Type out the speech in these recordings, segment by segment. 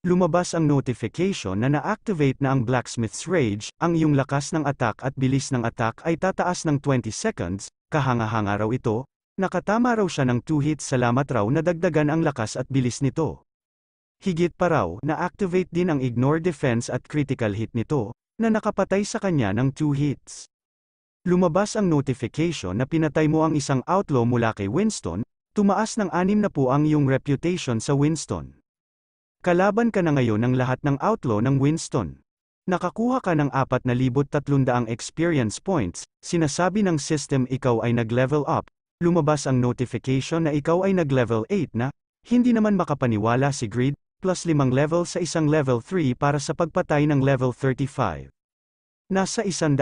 Lumabas ang notification na na-activate na ang Blacksmith's Rage, ang iyong lakas ng attack at bilis ng attack ay tataas ng 20 seconds, kahanga-hanga raw ito, nakatama raw siya ng 2 hits salamat raw na dagdagan ang lakas at bilis nito. Higit pa raw, na-activate din ang Ignore Defense at Critical Hit nito, na nakapatay sa kanya ng 2 hits. Lumabas ang notification na pinatay mo ang isang outlaw mula kay Winston, tumaas ng 6 na po ang iyong reputation sa Winston. Kalaban ka na ngayon ng lahat ng outlaw ng Winston. Nakakuha ka ng 4,300 experience points, sinasabi ng system ikaw ay nag-level up, lumabas ang notification na ikaw ay nag-level 8 na, hindi naman makapaniwala si Greed, plus 5 level sa isang level 3 para sa pagpatay ng level 35. Nasa 110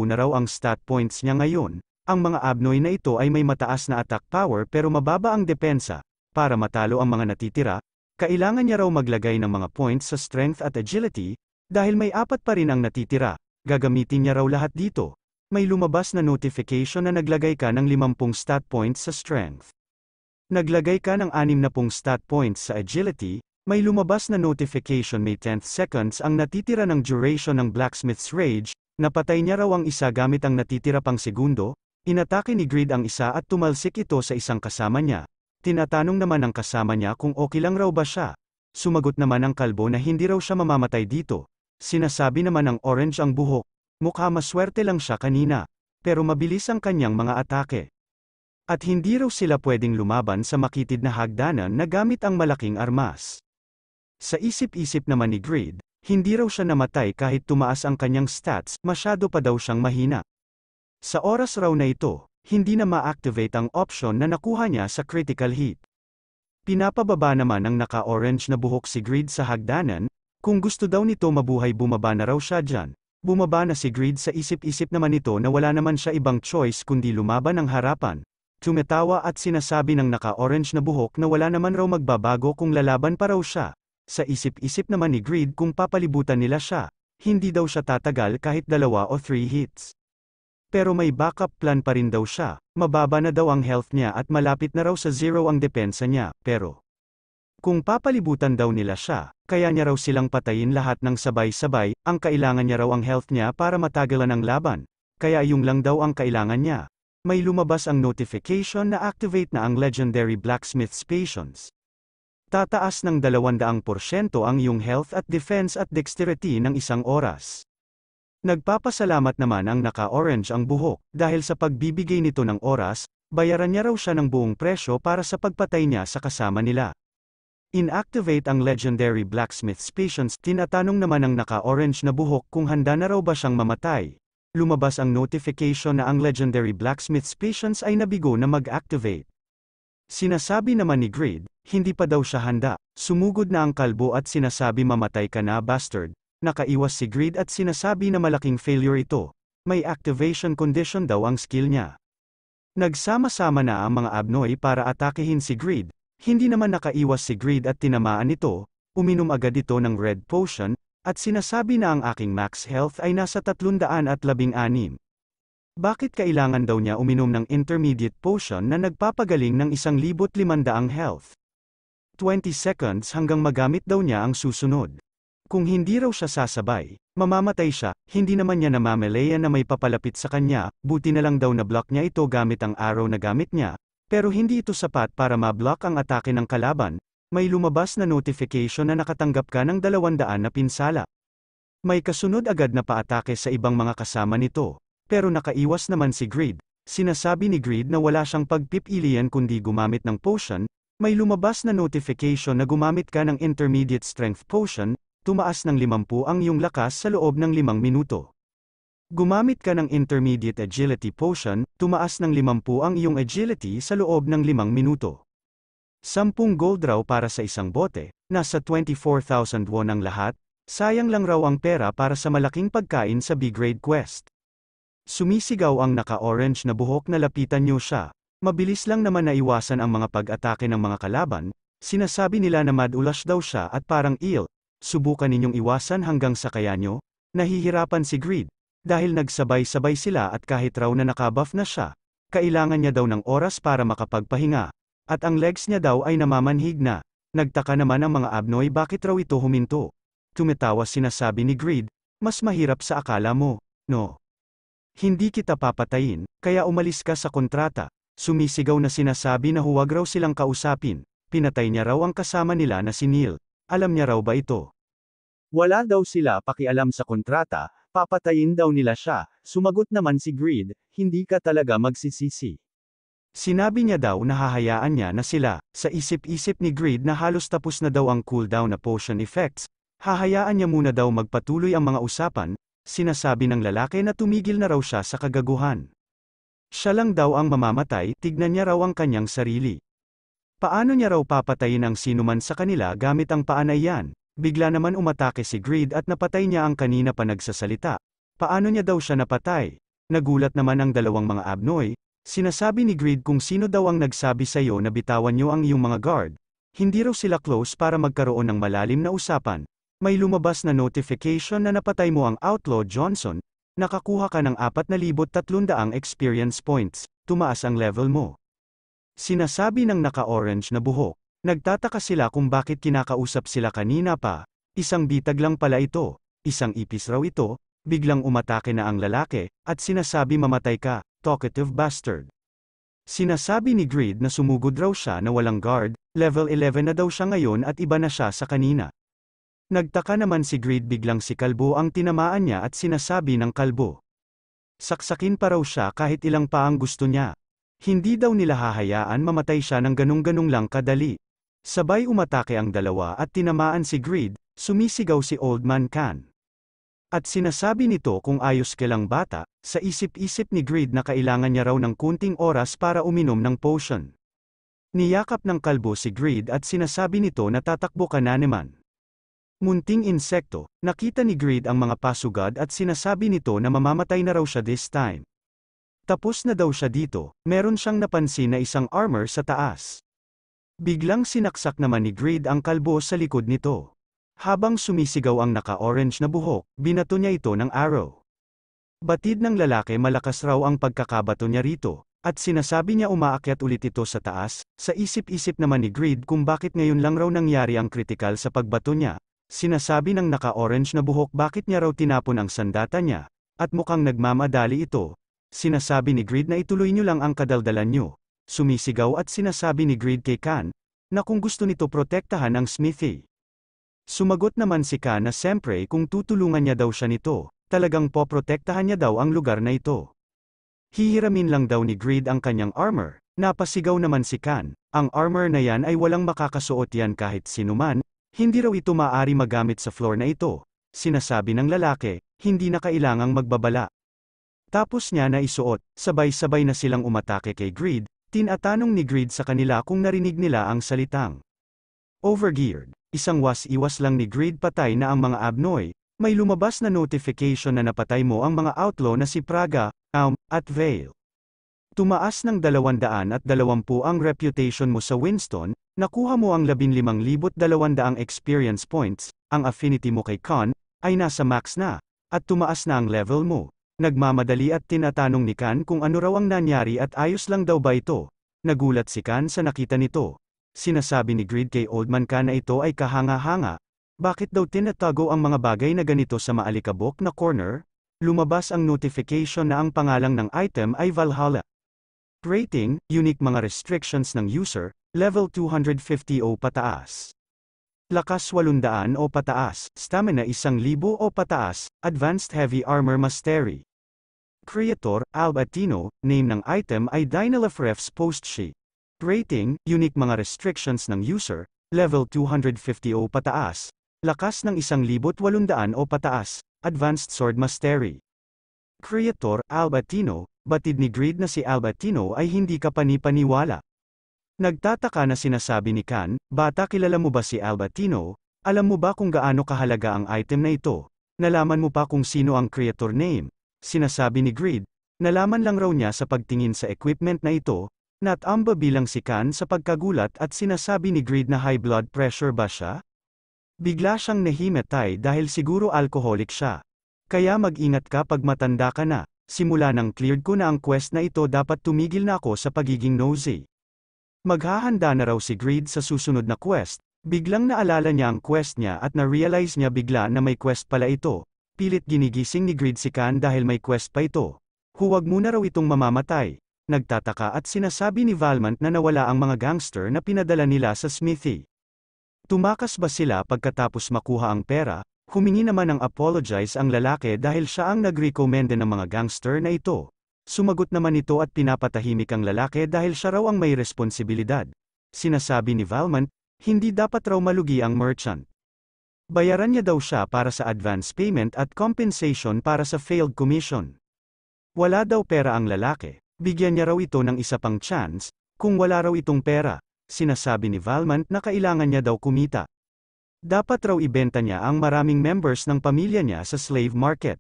na raw ang stat points niya ngayon, ang mga abnoy na ito ay may mataas na attack power pero mababa ang depensa, para matalo ang mga natitira, kailangan niya raw maglagay ng mga points sa strength at agility, dahil may 4 pa rin ang natitira, gagamitin niya raw lahat dito. May lumabas na notification na naglagay ka ng 50 stat points sa strength. Naglagay ka ng 60 stat points sa agility, may lumabas na notification may 10 seconds ang natitira ng duration ng Blacksmith's Rage, napatay niya raw ang isa gamit ang natitira pang segundo, inatake ni Greed ang isa at tumalsik ito sa isang kasama niya. Tinatanong naman ng kasama niya kung okay lang raw ba siya. Sumagot naman ang kalbo na hindi raw siya mamamatay dito. Sinasabi naman ng orange ang buhok, mukha maswerte lang siya kanina, pero mabilis ang kanyang mga atake. At hindi raw sila pwedeng lumaban sa makitid na hagdanan na gamit ang malaking armas. Sa isip-isip naman ni Greed, hindi raw siya namatay kahit tumaas ang kanyang stats, masyado pa daw siyang mahina. Sa oras raw na ito, hindi na ma-activate ang option na nakuha niya sa critical hit. Pinapababa naman ng naka-orange na buhok si Greed sa hagdanan, kung gusto daw nito mabuhay bumaba na raw siya dyan. Bumaba na si Greed sa isip-isip naman ito na wala naman siya ibang choice kundi lumaban ng harapan. Tumetawa at sinasabi ng naka-orange na buhok na wala naman raw magbabago kung lalaban pa raw siya. Sa isip-isip naman ni Greed kung papalibutan nila siya, hindi daw siya tatagal kahit 2 o 3 hits. Pero may backup plan pa rin daw siya, mababa na daw ang health niya at malapit na raw sa 0 ang depensa niya, pero kung papalibutan daw nila siya, kaya niya raw silang patayin lahat ng sabay-sabay, ang kailangan niya raw ang health niya para matagalan ang laban, kaya yung lang daw ang kailangan niya. May lumabas ang notification na activate na ang legendary Blacksmith's Patience. Tataas ng 200% ang iyong health at defense at dexterity ng isang oras. Nagpapasalamat naman ang naka-orange ang buhok, dahil sa pagbibigay nito ng oras, bayaran niya raw siya ng buong presyo para sa pagpatay niya sa kasama nila. Inactivate ang legendary Blacksmith's Patience, tinatanong naman ng naka-orange na buhok kung handa na raw ba siyang mamatay. Lumabas ang notification na ang legendary Blacksmith's Patience ay nabigo na mag-activate. Sinasabi naman ni Greed, hindi pa daw siya handa. Sumugod na ang kalbo at sinasabi mamatay ka na bastard. Nakaiwas si Greed at sinasabi na malaking failure ito. May activation condition daw ang skill niya. Nagsama-sama na ang mga abnoy para atakehin si Greed. Hindi naman nakaiwas si Greed at tinamaan ito, uminom agad ito ng red potion, at sinasabi na ang aking max health ay nasa 316. Bakit kailangan daw niya uminom ng intermediate potion na nagpapagaling ng 1,500 health? 20 seconds hanggang magamit daw niya ang susunod. Kung hindi raw siya sasabay, mamamatay siya, hindi naman niya namamalayan na may papalapit sa kanya, buti na lang daw na block niya ito gamit ang arrow na gamit niya, pero hindi ito sapat para ma-block ang atake ng kalaban. May lumabas na notification na nakatanggap ka ng 200 na pinsala. May kasunod agad na paatake sa ibang mga kasama nito. Pero nakaiwas naman si Greed. Sinasabi ni Greed na wala siyang pagpipilian kundi gumamit ng potion. May lumabas na notification na gumamit ka ng intermediate strength potion, tumaas ng 50 ang iyong lakas sa loob ng 5 minuto. Gumamit ka ng intermediate agility potion, tumaas ng 50 ang iyong agility sa loob ng 5 minuto. 10 gold raw para sa isang bote, nasa 24,000 won ang lahat, sayang lang raw ang pera para sa malaking pagkain sa B-grade quest. Sumisigaw ang naka-orange na buhok na lapitan niyo siya. Mabilis lang naman naiwasan ang mga pag-atake ng mga kalaban. Sinasabi nila na madulas daw siya at parang ill. Subukan ninyong iwasan hanggang sa kaya nyo. Nahihirapan si Greed. Dahil nagsabay-sabay sila at kahit raw na nakabuff na siya, kailangan niya daw ng oras para makapagpahinga. At ang legs niya daw ay namamanhig na. Nagtaka naman ang mga Abnoy bakit raw ito huminto. Tumatawa sinasabi ni Greed, mas mahirap sa akala mo, no? Hindi kita papatayin, kaya umalis ka sa kontrata. Sumisigaw na sinasabi na huwag raw silang kausapin. Pinatay niya raw ang kasama nila na si Neil. Alam niya raw ba ito? Wala daw sila pakialam sa kontrata, papatayin daw nila siya. Sumagot naman si Greed, hindi ka talaga magsisisi. Sinabi niya daw na hahayaan niya na sila. Sa isip-isip ni Greed na halos tapos na daw ang cooldown na potion effects, hahayaan niya muna daw magpatuloy ang mga usapan. Sinasabi ng lalaki na tumigil na raw siya sa kagaguhan. Siya lang daw ang mamamatay, tignan niya raw ang kanyang sarili. Paano niya raw papatayin ang sinuman sa kanila gamit ang paa na iyan? Bigla naman umatake si Greed at napatay niya ang kanina pa nagsasalita. Paano niya daw siya napatay? Nagulat naman ang dalawang mga Abnoy. Sinasabi ni Greed kung sino daw ang nagsabi sa iyo na bitawan niyo ang iyong mga guard. Hindi raw sila close para magkaroon ng malalim na usapan. May lumabas na notification na napatay mo ang Outlaw Johnson, nakakuha ka ng 4,300 experience points, tumaas ang level mo. Sinasabi ng naka-orange na buhok. Nagtataka sila kung bakit kinakausap sila kanina pa, isang bitag lang pala ito, isang ipis raw ito, biglang umatake na ang lalaki, at sinasabi mamatay ka, talkative bastard. Sinasabi ni Greed na sumugod raw siya na walang guard, level 11 na daw siya ngayon at iba na siya sa kanina. Nagtaka naman si Greed biglang si Kalbo ang tinamaan niya at sinasabi ng Kalbo. Saksakin pa raw siya kahit ilang pa ang gusto niya. Hindi daw nila hahayaan mamatay siya ng ganung-ganung lang kadali. Sabay umatake ang dalawa at tinamaan si Greed, sumisigaw si Old Man Khan. At sinasabi nito kung ayos ka lang bata, sa isip-isip ni Greed na kailangan niya raw ng kunting oras para uminom ng potion. Niyakap ng Kalbo si Greed at sinasabi nito na tatakbo ka na naman. Munting insekto, nakita ni Greed ang mga pasugad at sinasabi nito na mamamatay na raw siya this time. Tapos na daw siya dito, meron siyang napansin na isang armor sa taas. Biglang sinaksak naman ni Greed ang Kalbo sa likod nito. Habang sumisigaw ang naka-orange na buhok, binato niya ito ng arrow. Batid ng lalaki malakas raw ang pagkakabato niya rito, at sinasabi niya umaakyat ulit ito sa taas. Sa isip-isip naman ni Greed kung bakit ngayon lang raw nangyari ang critical sa pagbato niya. Sinasabi ng naka-orange na buhok bakit niya raw tinapon ang sandata niya, at mukhang nagmamadali ito. Sinasabi ni Greed na ituloy niyo lang ang kadaldalan niyo. Sumisigaw at sinasabi ni Greed kay Khan, na kung gusto nito protektahan ang smithy. Sumagot naman si Khan na siyempre kung tutulungan niya daw siya nito, talagang poprotektahan niya daw ang lugar na ito. Hihiramin lang daw ni Greed ang kanyang armor, napasigaw naman si Khan, ang armor na yan ay walang makakasuot yan kahit sinuman. Hindi raw ito maaari magamit sa floor na ito. Sinasabi ng lalaki, hindi na kailangang magbabala. Tapos niya na isuot, sabay-sabay na silang umatake kay Greed, tinatanong ni Greed sa kanila kung narinig nila ang salitang overgeared. Isang was-iwas lang ni Greed patay na ang mga Abnoy, may lumabas na notification na napatay mo ang mga outlaw na si Praga, at Vale. Tumaas ng 220 ang reputation mo sa Winston, nakuha mo ang 15,200 experience points, ang affinity mo kay Khan, ay nasa max na, at tumaas na ang level mo. Nagmamadali at tinatanong ni Khan kung ano raw ang nangyari at ayos lang daw ba ito. Nagulat si Khan sa nakita nito. Sinasabi ni Greed kay Old Man Khan na ito ay kahanga-hanga. Bakit daw tinatago ang mga bagay na ganito sa maalikabok na corner? Lumabas ang notification na ang pangalang ng item ay Valhalla. Rating, unique mga restrictions ng user, level 250 o pataas. Lakas 800 o pataas, stamina 1,000 o pataas, advanced heavy armor mastery. Creator, Albatino, name ng item ay Dynalafref's post sheet. Rating, unique mga restrictions ng user, level 250 o pataas, lakas ng 1,800 o pataas, advanced sword mastery. Creator, Albatino, batid ni Greed na si Albatino ay hindi ka panipaniwala. Nagtataka na sinasabi ni Khan, bata kilala mo ba si Albatino? Alam mo ba kung gaano kahalaga ang item na ito? Nalaman mo pa kung sino ang creator name? Sinasabi ni Greed, nalaman lang raw niya sa pagtingin sa equipment na ito, natamba bilang si Khan sa pagkagulat at sinasabi ni Greed na high blood pressure ba siya? Bigla siyang nahimatay dahil siguro alcoholic siya. Kaya mag-ingat ka pag matanda ka na. Simula nang cleared ko na ang quest na ito dapat tumigil na ako sa pagiging nosy. Maghahanda na raw si Greed sa susunod na quest, Biglang naalala niya ang quest niya at na-realize niya bigla na may quest pala ito. Pilit ginigising ni Grid si Khan dahil may quest pa ito. Huwag muna raw itong mamamatay. Nagtataka at sinasabi ni Valmont na nawala ang mga gangster na pinadala nila sa smithy. Tumakas ba sila pagkatapos makuha ang pera? Humingi naman ng apologize ang lalaki dahil siya ang nag-recommend ng mga gangster na ito. Sumagot naman ito at pinapatahimik ang lalaki dahil siya raw ang may responsibilidad. Sinasabi ni Valmont, hindi dapat raw malugi ang merchant. Bayaran niya daw siya para sa advance payment at compensation para sa failed commission. Wala daw pera ang lalaki. Bigyan niya raw ito ng isa pang chance, kung wala raw itong pera. Sinasabi ni Valmont na kailangan niya daw kumita. Dapat raw ibenta niya ang maraming members ng pamilya niya sa slave market.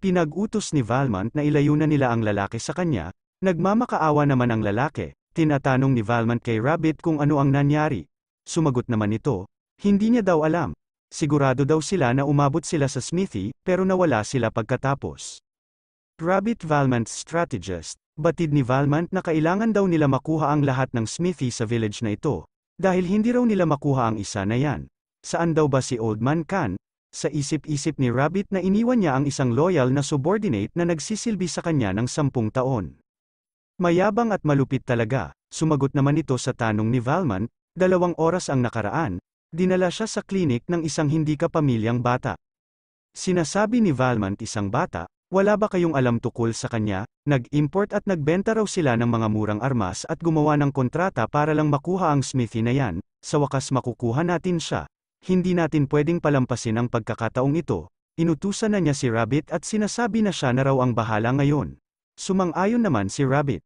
Pinag-utos ni Valmont na ilayo na nila ang lalaki sa kanya, nagmamakaawa naman ang lalaki, tinatanong ni Valmont kay Rabbit kung ano ang nangyari. Sumagot naman ito, hindi niya daw alam. Sigurado daw sila na umabot sila sa smithy, pero nawala sila pagkatapos. Rabbit Valmont's strategist, batid ni Valmont na kailangan daw nila makuha ang lahat ng smithy sa village na ito, dahil hindi raw nila makuha ang isa na yan. Saan daw ba si Old Man Khan? Sa isip-isip ni Rabbit na iniwan niya ang isang loyal na subordinate na nagsisilbi sa kanya ng 10 taon. Mayabang at malupit talaga, sumagot naman ito sa tanong ni Valmont, 2 oras ang nakaraan, dinala siya sa klinik ng isang hindi kapamilyang bata. Sinasabi ni Valmont isang bata, wala ba kayong alam tukol sa kanya? Nag-import at nagbenta raw sila ng mga murang armas at gumawa ng kontrata para lang makuha ang smithy na yan, sa wakas makukuha natin siya. Hindi natin pwedeng palampasin ang pagkakataong ito. Inutusan na niya si Rabbit at sinasabi na siya na raw ang bahala ngayon. Sumang-ayon naman si Rabbit.